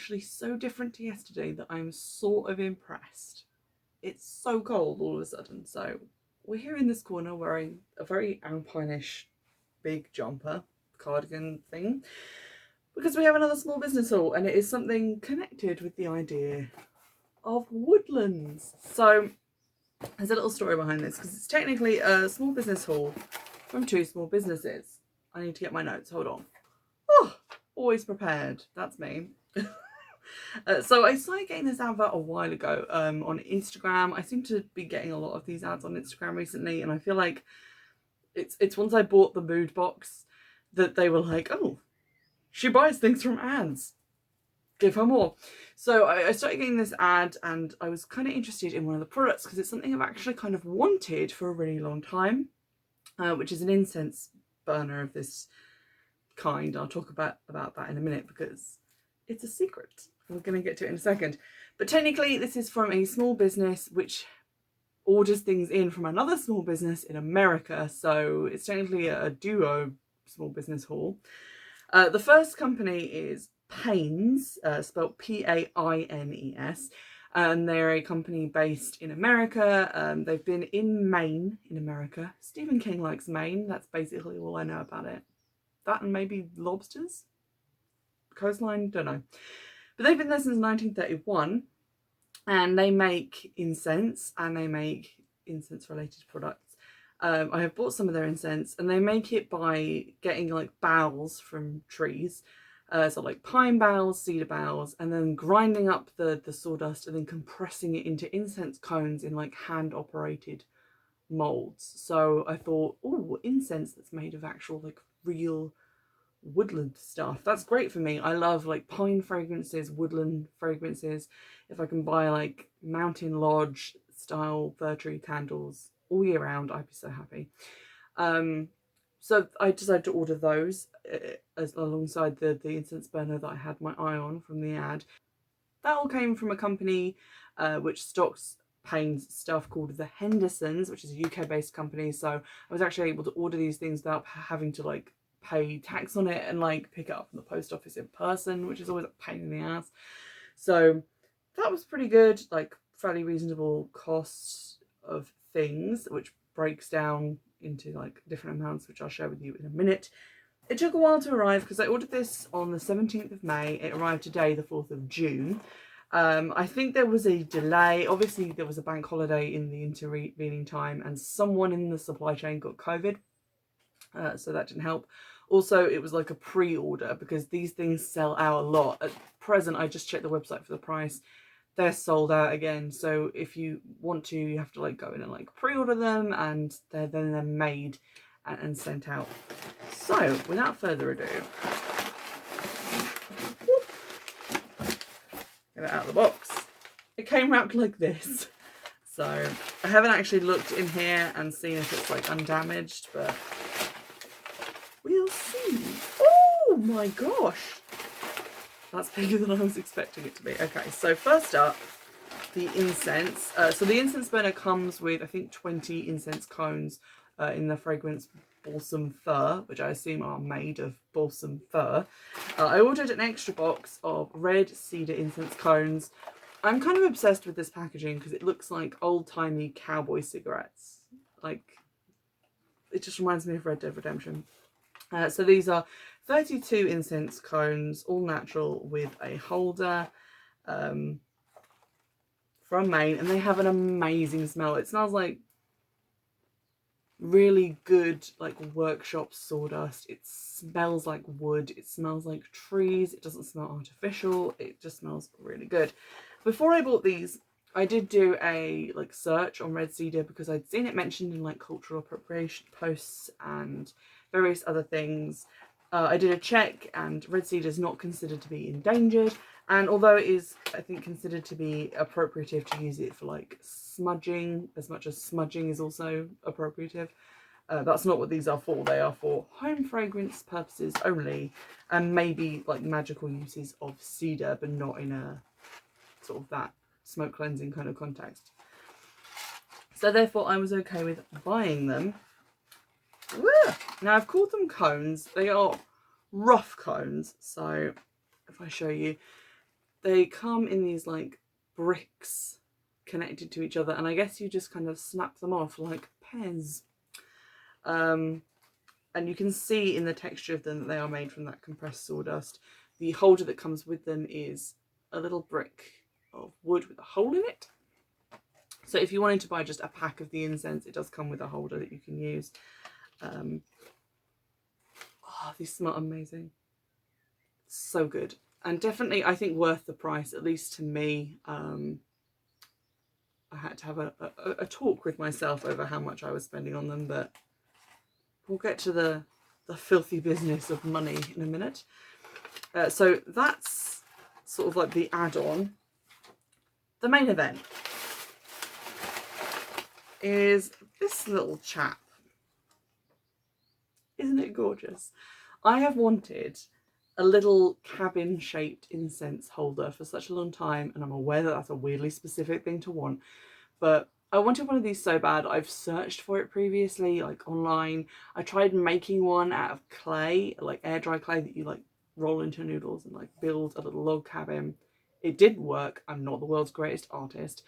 actually so different to yesterday that I'm sort of impressed. It's so cold all of a sudden. So we're here in this corner wearing a very alpine-ish big jumper, cardigan thing, because we have another small business haul, and it is something connected with the idea of woodlands. So there's a little story behind this, because it's technically a small business haul from two small businesses. I need to get my notes, hold on. Oh, always prepared, that's me. So I started getting this advert a while ago on Instagram. I seem to be getting a lot of these ads on Instagram recently, and I feel like it's once I bought the mood box that they were like, oh, she buys things from ads, give her more. So I started getting this ad, and I was kind of interested in one of the products because it's something I've actually kind of wanted for a really long time, which is an incense burner of this kind. I'll talk about that in a minute because it's a secret. We're going to get to it in a second. But technically this is from a small business which orders things in from another small business in America. So it's technically a duo small business haul. The first company is Paines, spelled P-A-I-N-E-S. And they're a company based in America. They've been in Maine in America. Stephen King likes Maine. That's basically all I know about it. That and maybe lobsters? Coastline? Don't know. But they've been there since 1931, and they make incense and they make incense related products. I have bought some of their incense, and they make it by getting like boughs from trees. So like pine boughs, cedar boughs, and then grinding up the sawdust and then compressing it into incense cones in like hand operated molds. So I thought, oh, incense that's made of actual like real woodland stuff, that's great for me. I love like pine fragrances, woodland fragrances. If I can buy like mountain lodge style fir tree candles all year round, I'd be so happy. So I decided to order those as alongside the incense burner that I had my eye on from the ad. That all came from a company which stocks Paine's stuff called the Hendersons, which is a UK based company. So I was actually able to order these things without having to like pay tax on it and like pick it up from the post office in person, which is always a pain in the ass. So that was pretty good, like fairly reasonable cost of things, which breaks down into like different amounts, which I'll share with you in a minute. It took a while to arrive because I ordered this on the 17th of May. It arrived today, the 4th of June. I think there was a delay. Obviously there was a bank holiday in the intervening time, and someone in the supply chain got COVID. So that didn't help. Also, it was like a pre-order because these things sell out a lot. At present, I just checked the website for the price. They're sold out again. So if you want to, you have to like go in and like pre-order them, and they're made and sent out. So without further ado, get it out of the box. It came wrapped like this. So I haven't actually looked in here and seen if it's like undamaged, but we'll see. Oh my gosh, that's bigger than I was expecting it to be. Okay, so first up, the incense. So the incense burner comes with I think 20 incense cones in the fragrance balsam fir, which I assume are made of balsam fir. I ordered an extra box of red cedar incense cones. I'm kind of obsessed with this packaging because it looks like old-timey cowboy cigarettes. Like, it just reminds me of Red Dead Redemption. So these are 32 incense cones, all natural, with a holder from Maine, and they have an amazing smell. It smells like really good like workshop sawdust. It smells like wood. It smells like trees. It doesn't smell artificial. It just smells really good. Before I bought these, I did do a like search on red cedar because I'd seen it mentioned in like cultural appropriation posts and various other things. I did a check, and red cedar is not considered to be endangered, and although it is I think considered to be appropriative to use it for like smudging, as much as smudging is also appropriative, that's not what these are for. They are for home fragrance purposes only, and maybe like magical uses of cedar, but not in a sort of that smoke cleansing kind of context. So therefore I was okay with buying them. Woo! Now I've called them cones. They are rough cones. So if I show you, They come in these like bricks connected to each other, and I guess you just kind of snap them off like pens. And you can see in the texture of them that they are made from that compressed sawdust. The holder that comes with them is a little brick of wood with a hole in it. So if you wanted to buy just a pack of the incense, it does come with a holder that you can use. Oh, these smell amazing. So good. And definitely, I think, worth the price, at least to me. I had to have a talk with myself over how much I was spending on them, but we'll get to the filthy business of money in a minute. So that's sort of like the add-on. The main event is this little chap. Isn't it gorgeous? I have wanted a little cabin-shaped incense holder for such a long time, and I'm aware that that's a weirdly specific thing to want, but I wanted one of these so bad. I've searched for it previously, like online. I tried making one out of clay, like air dry clay that you like roll into noodles and like build a little log cabin. It didn't work. I'm not the world's greatest artist.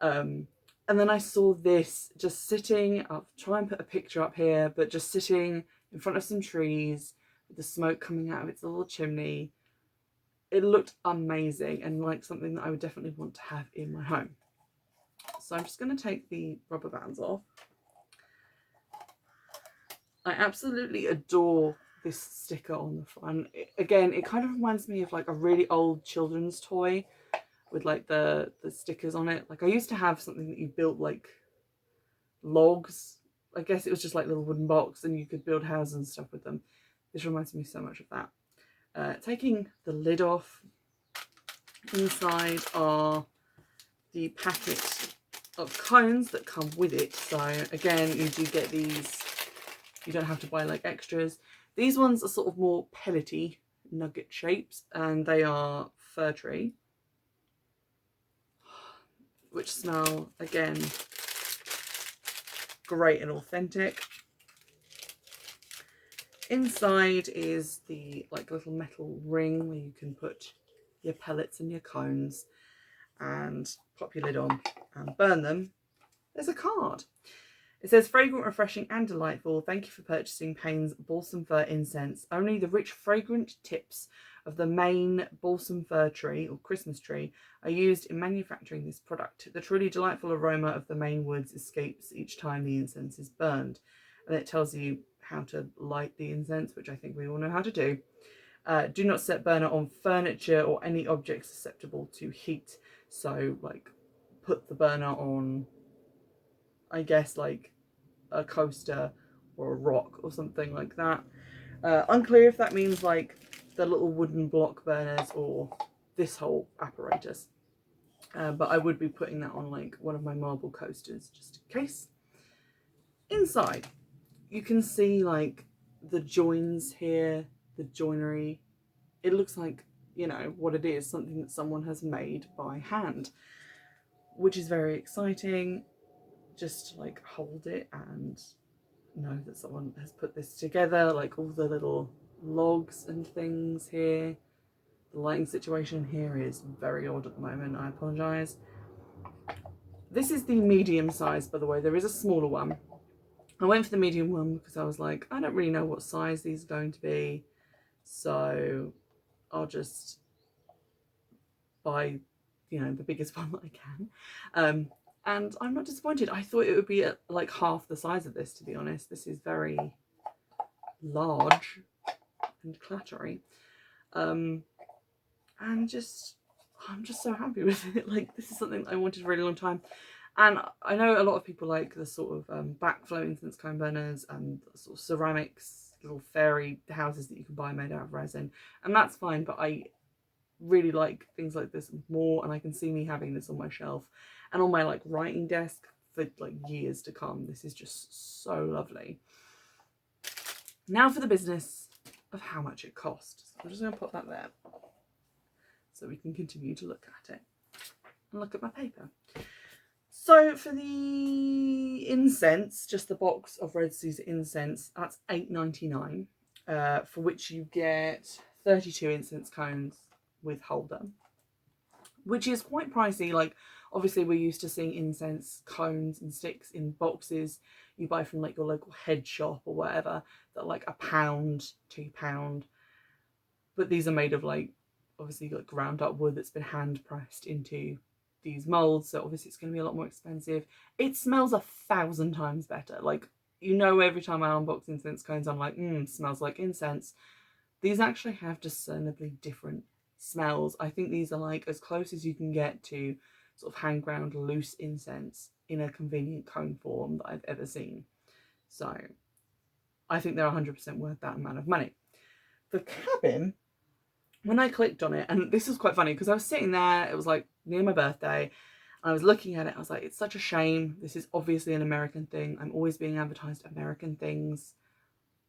And then I saw this just sitting, I'll try and put a picture up here, but just sitting in front of some trees with the smoke coming out of its little chimney. It looked amazing and like something that I would definitely want to have in my home. So I'm just going to take the rubber bands off. I absolutely adore this sticker on the front. Again, it kind of reminds me of like a really old children's toy with like the stickers on it. Like I used to have something that you built like logs. I guess it was just like a little wooden box and you could build houses and stuff with them. This reminds me so much of that. Taking the lid off, inside are the packet of cones that come with it. So again, you do get these, you don't have to buy like extras. These ones are sort of more pellety nugget shapes, and they are fir tree, which smell again great and authentic. Inside is the like little metal ring where you can put your pellets and your cones and pop your lid on and burn them. There's a card. It says, fragrant, refreshing and delightful. Thank you for purchasing Paine's balsam fir incense. Only the rich fragrant tips of the Maine balsam fir tree or Christmas tree are used in manufacturing this product. The truly delightful aroma of the Maine woods escapes each time the incense is burned. And it tells you how to light the incense, which I think we all know how to do. Do not set burner on furniture or any object susceptible to heat. So like put the burner on, I guess, like a coaster or a rock or something like that. Unclear if that means like the little wooden block burners or this whole apparatus. But I would be putting that on like one of my marble coasters just in case. Inside, you can see like the joins here, the joinery. It looks like, you know, what it is, something that someone has made by hand, which is very exciting. Just to like hold it and know that someone has put this together, like all the little logs and things here. The lighting situation here is very odd at the moment, I apologise. This is the medium size, by the way. There is a smaller one. I went for the medium one because I was like, I don't really know what size these are going to be, so I'll just buy, you know, the biggest one that I can. And I'm not disappointed. I thought it would be like half the size of this, to be honest. This is very large and clattery. And I'm just so happy with it. Like, this is something I wanted for a really long time. And I know a lot of people like the sort of backflow incense cone burners and sort of ceramics, little fairy houses that you can buy made out of resin. And that's fine, but I really like things like this more, and I can see me having this on my shelf and on my like writing desk for like years to come. This is just so lovely. Now for the business of how much it cost. So I'm just going to put that there so we can continue to look at it and look at my paper. So for the incense, just the box of Red Caesar incense, that's $8.99, for which you get 32 incense cones with holder. which is quite pricey. Like, obviously we're used to seeing incense cones and sticks in boxes you buy from like your local head shop or whatever, that are like £1, £2. But these are made of like, obviously like ground up wood that's been hand pressed into these molds, so obviously it's going to be a lot more expensive. It smells 1,000 times better. Like, you know, every time I unbox incense cones I'm like, smells like incense. These actually have discernibly different smells. I think these are like as close as you can get to sort of hand ground loose incense in a convenient cone form that I've ever seen. So I think they're 100% worth that amount of money. The cabin, when I clicked on it, and this is quite funny because I was sitting there, it was like near my birthday, and I was looking at it, I was like, it's such a shame. This is obviously an American thing. I'm always being advertised American things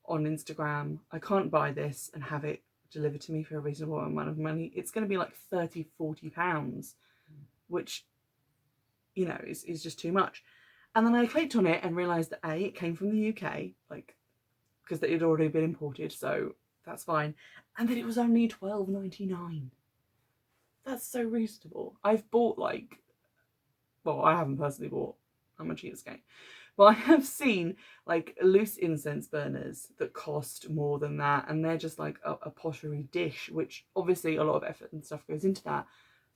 on Instagram. I can't buy this and have it delivered to me for a reasonable amount of money. It's going to be like £30–40, which, you know, is just too much. And then I clicked on it and realised that A, it came from the UK, like, because it had already been imported, so that's fine. And that it was only £12.99. That's so reasonable. I've bought like, well, I haven't personally bought, I'm a cheapskate, but I have seen like loose incense burners that cost more than that, and they're just like a pottery dish, which obviously a lot of effort and stuff goes into that,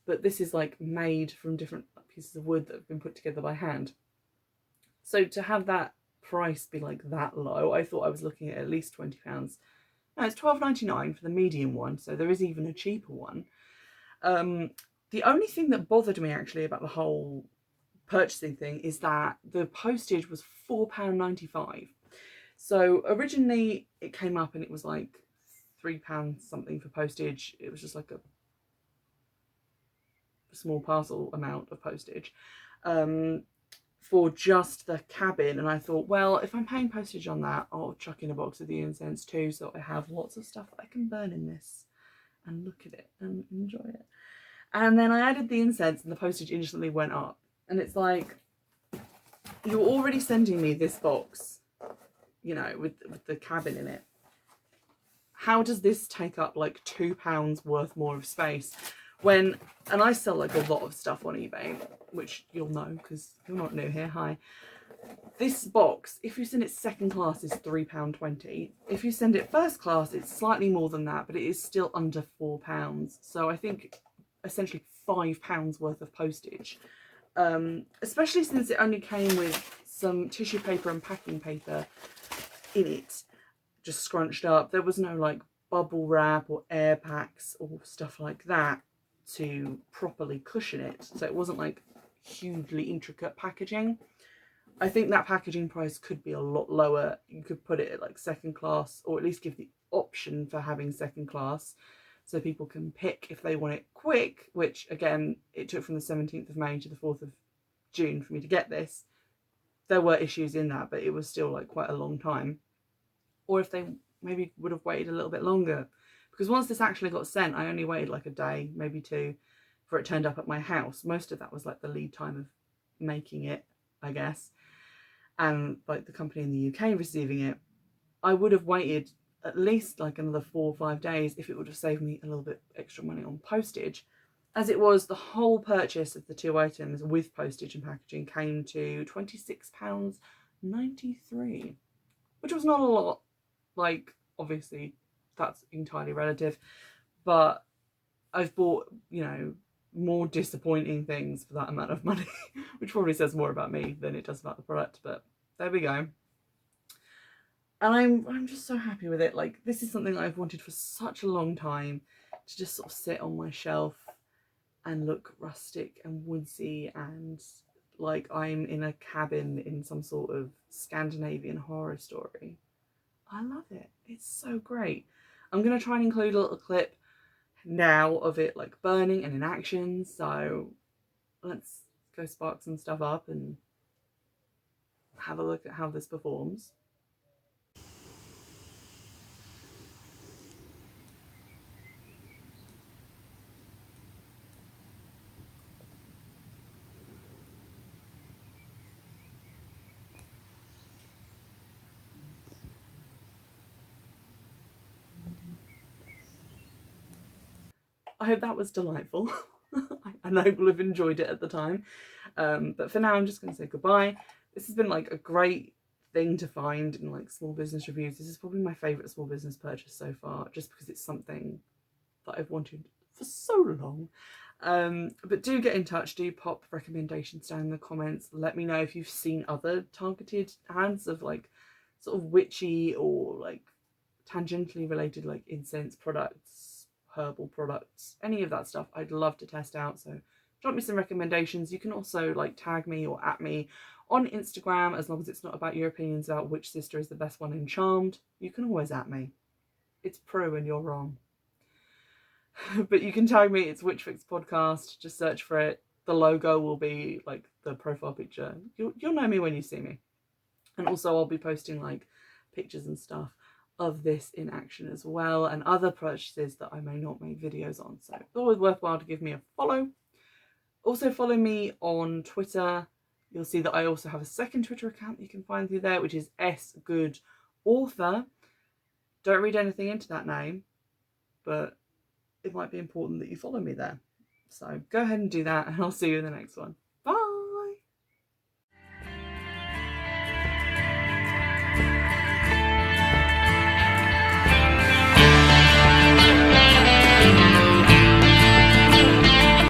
but this is like made from different pieces of wood that have been put together by hand. So to have that price be like that low, I thought I was looking at least £20. No, it's £12.99 for the medium one, so there is even a cheaper one. The only thing that bothered me actually about the whole purchasing thing is that the postage was £4.95. So originally it came up and it was like £3 something for postage. It was just like a small parcel amount of postage for just the cabin. And I thought, well, if I'm paying postage on that, I'll chuck in a box of the incense too, so I have lots of stuff I can burn in this and look at it and enjoy it. And then I added the incense and the postage instantly went up. And it's like, you're already sending me this box, you know, with the cabin in it. How does this take up like £2 worth more of space? When, and I sell like a lot of stuff on eBay, which you'll know because you're not new here, hi. This box, if you send it second class, is £3.20. If you send it first class, it's slightly more than that, but it is still under £4. So I think essentially £5 worth of postage. Especially since it only came with some tissue paper and packing paper in it, just scrunched up. There was no like bubble wrap or air packs or stuff like that to properly cushion it. So it wasn't like hugely intricate packaging. I think that packaging price could be a lot lower. You could put it at like second class, or at least give the option for having second class, so people can pick if they want it quick, which again, it took from the 17th of May to the 4th of June for me to get this. There were issues in that, but it was still like quite a long time. Or if they maybe would have waited a little bit longer, because once this actually got sent, I only waited like a day, maybe two, before it turned up at my house. Most of that was like the lead time of making it, I guess, and like the company in the UK receiving it. I would have waited at least like another 4 or 5 days if it would have saved me a little bit extra money on postage. As it was, the whole purchase of the 2 items with postage and packaging came to £26.93, which was not a lot. Like, obviously, that's entirely relative, but I've bought, you know, more disappointing things for that amount of money, which probably says more about me than it does about the product, but there we go. And I'm just so happy with it. Like, this is something I've wanted for such a long time, to just sort of sit on my shelf and look rustic and woodsy and like I'm in a cabin in some sort of Scandinavian horror story. I love it. It's so great. I'm going to try and include a little clip now of it like burning and in action, so let's go spark some stuff up and have a look at how this performs. I hope that was delightful. I know we'll have enjoyed it at the time. But for now, I'm just going to say goodbye. This has been like a great thing to find in like small business reviews. This is probably my favourite small business purchase so far, just because it's something that I've wanted for so long. But do get in touch, do pop recommendations down in the comments. Let me know if you've seen other targeted ads of like sort of witchy or like tangentially related like incense products, herbal products, any of that stuff. I'd love to test out, so drop me some recommendations. You can also like tag me or at me on Instagram, as long as it's not about your opinions about which sister is the best one in Charmed. You can always at me. It's Prue and you're wrong. But you can tag me, it's Witchfix Podcast, just search for it. The logo will be like the profile picture. You'll know me when you see me. And also I'll be posting like pictures and stuff of this in action as well, and other purchases that I may not make videos on. So it's always worthwhile to give me a follow. Also follow me on Twitter. You'll see that I also have a second Twitter account that you can find through there, which is sgoodauthor. Don't read anything into that name, but it might be important that you follow me there. So go ahead and do that, and I'll see you in the next one.